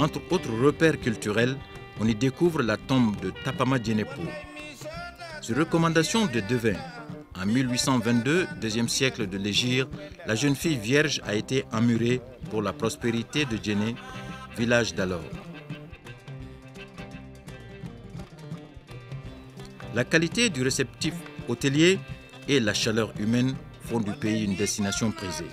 Entre autres repères culturels, on y découvre la tombe de Tapama Djenepo. Sur recommandation de Devin, en 1822, deuxième siècle de l'Hégire, la jeune fille vierge a été emmurée pour la prospérité de Djéné, village d'alors. La qualité du réceptif hôtelier et la chaleur humaine font du pays une destination prisée.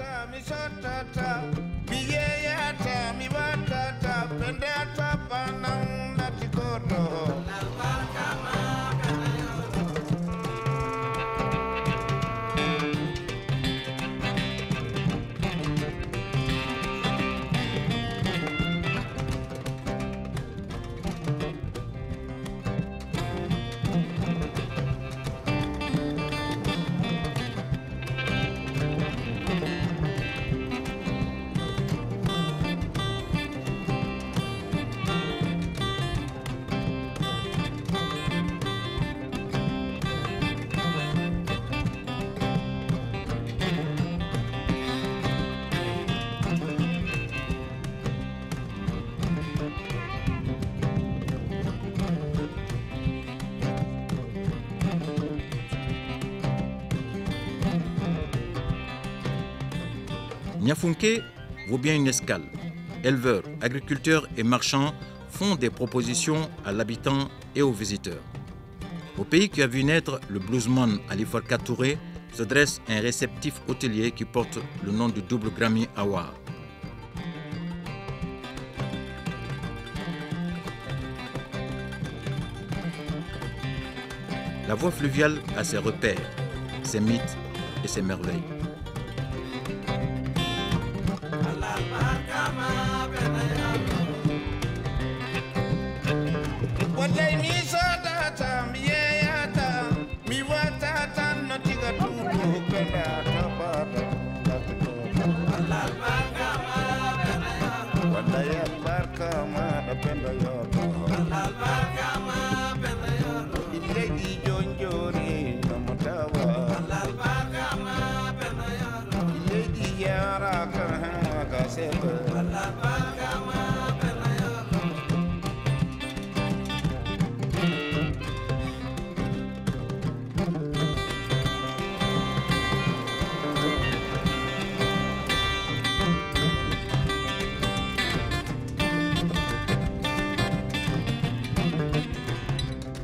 Niafunké vaut bien une escale. Éleveurs, agriculteurs et marchands font des propositions à l'habitant et aux visiteurs. Au pays qui a vu naître le bluesman Ali Farka Touré se dresse un réceptif hôtelier qui porte le nom du double Grammy Award. La voie fluviale a ses repères, ses mythes et ses merveilles.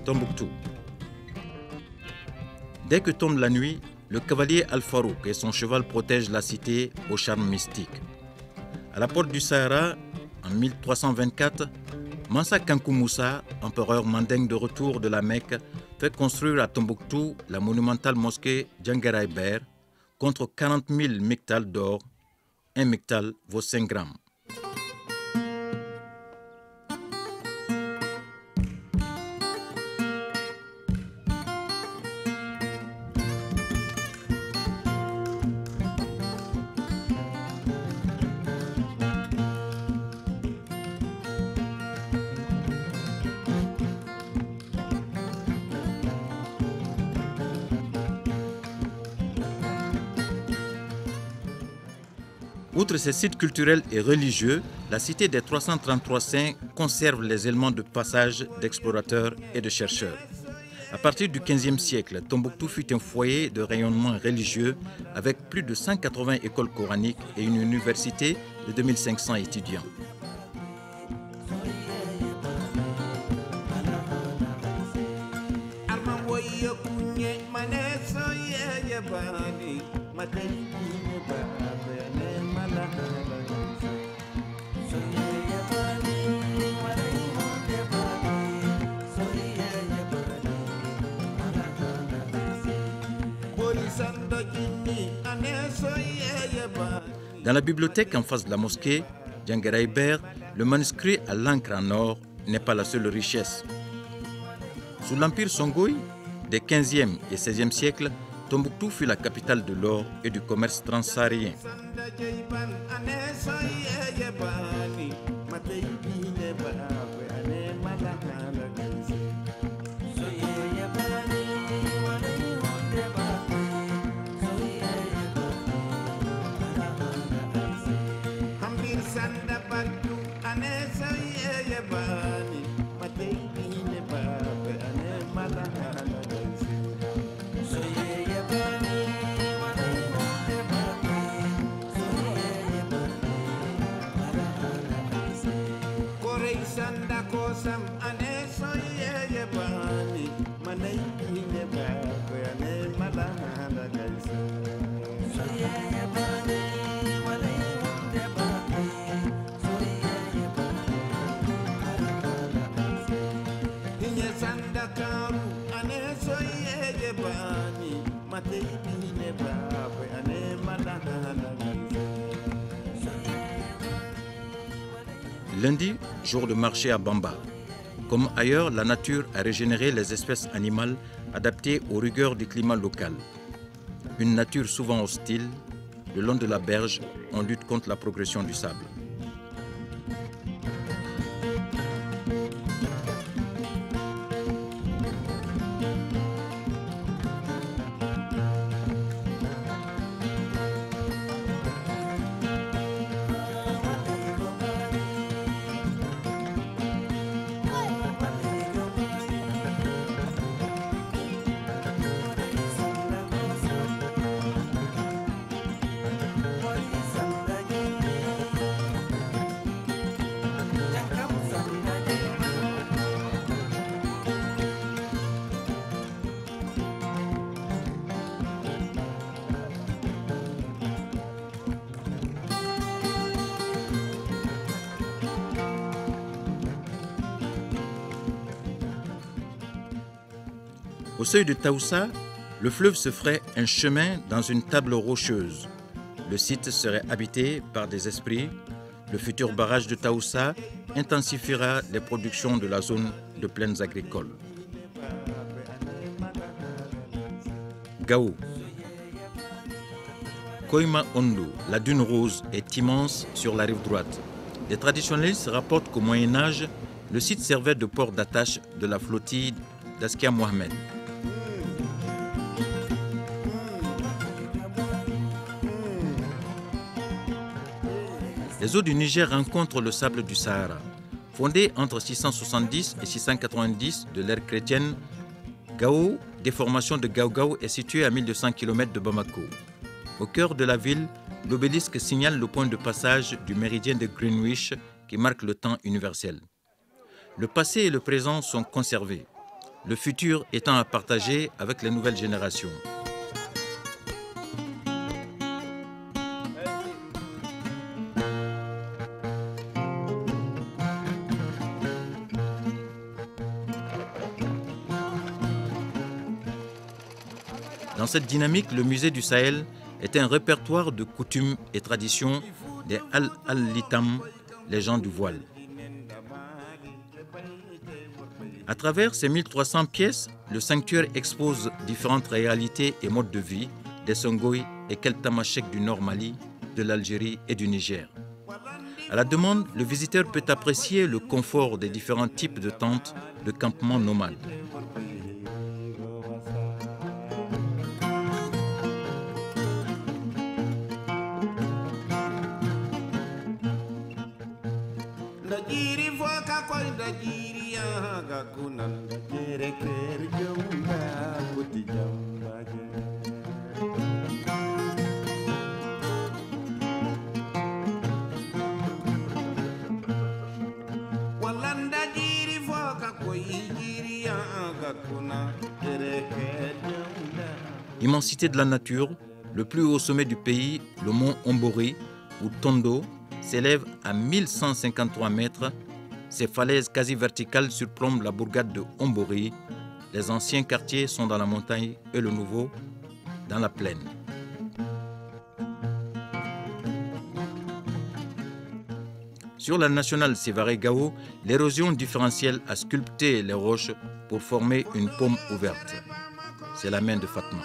Tombouctou. Dès que tombe la nuit, le cavalier Al-Farouk et son cheval protègent la cité au charme mystique. À la porte du Sahara, en 1324, Mansa Kankou Moussa, empereur mandingue de retour de la Mecque, fait construire à Tombouctou la monumentale mosquée Djangaraï Ber contre 40 000 mictales d'or. Un mictal vaut 5 grammes. Outre ses sites culturels et religieux, la cité des 333 saints conserve les éléments de passage d'explorateurs et de chercheurs. À partir du XVe siècle, Tombouctou fut un foyer de rayonnement religieux avec plus de 180 écoles coraniques et une université de 2500 étudiants. Dans la bibliothèque en face de la mosquée, Djangaraï Ber, le manuscrit à l'encre en or n'est pas la seule richesse. Sous l'empire Songhai, des 15e et 16e siècles, Tombouctou fut la capitale de l'or et du commerce transsaharien. Lundi, jour de marché à Bamba. Comme ailleurs, la nature a régénéré les espèces animales adaptées aux rigueurs du climat local. Une nature souvent hostile, le long de la berge, on lutte contre la progression du sable. Au seuil de Taoussa, le fleuve se ferait un chemin dans une table rocheuse. Le site serait habité par des esprits. Le futur barrage de Taoussa intensifiera les productions de la zone de plaines agricoles. Gao. Koima Ondo, la dune rose, est immense sur la rive droite. Les traditionnalistes rapportent qu'au Moyen-Âge, le site servait de port d'attache de la flottille d'Askia Mohamed. Les eaux du Niger rencontrent le sable du Sahara. Fondé entre 670 et 690 de l'ère chrétienne, Gao, déformation de Gao-Gao, est situé à 1200 km de Bamako. Au cœur de la ville, l'obélisque signale le point de passage du méridien de Greenwich qui marque le temps universel. Le passé et le présent sont conservés, le futur étant à partager avec les nouvelles générations. Dans cette dynamique, le musée du Sahel est un répertoire de coutumes et traditions des Al-Litam, les gens du voile. À travers ces 1300 pièces, le sanctuaire expose différentes réalités et modes de vie des Songhoi et Keltamachèques du Nord Mali, de l'Algérie et du Niger. À la demande, le visiteur peut apprécier le confort des différents types de tentes de campement nomades. Immensité de la nature, le plus haut sommet du pays, le mont Ombori, ou Tondo, s'élève à 1153 mètres. Ces falaises quasi verticales surplombent la bourgade de Ombori. Les anciens quartiers sont dans la montagne et le nouveau dans la plaine. Sur la nationale Sévaré-Gao, l'érosion différentielle a sculpté les roches pour former une paume ouverte. C'est la main de Fatma.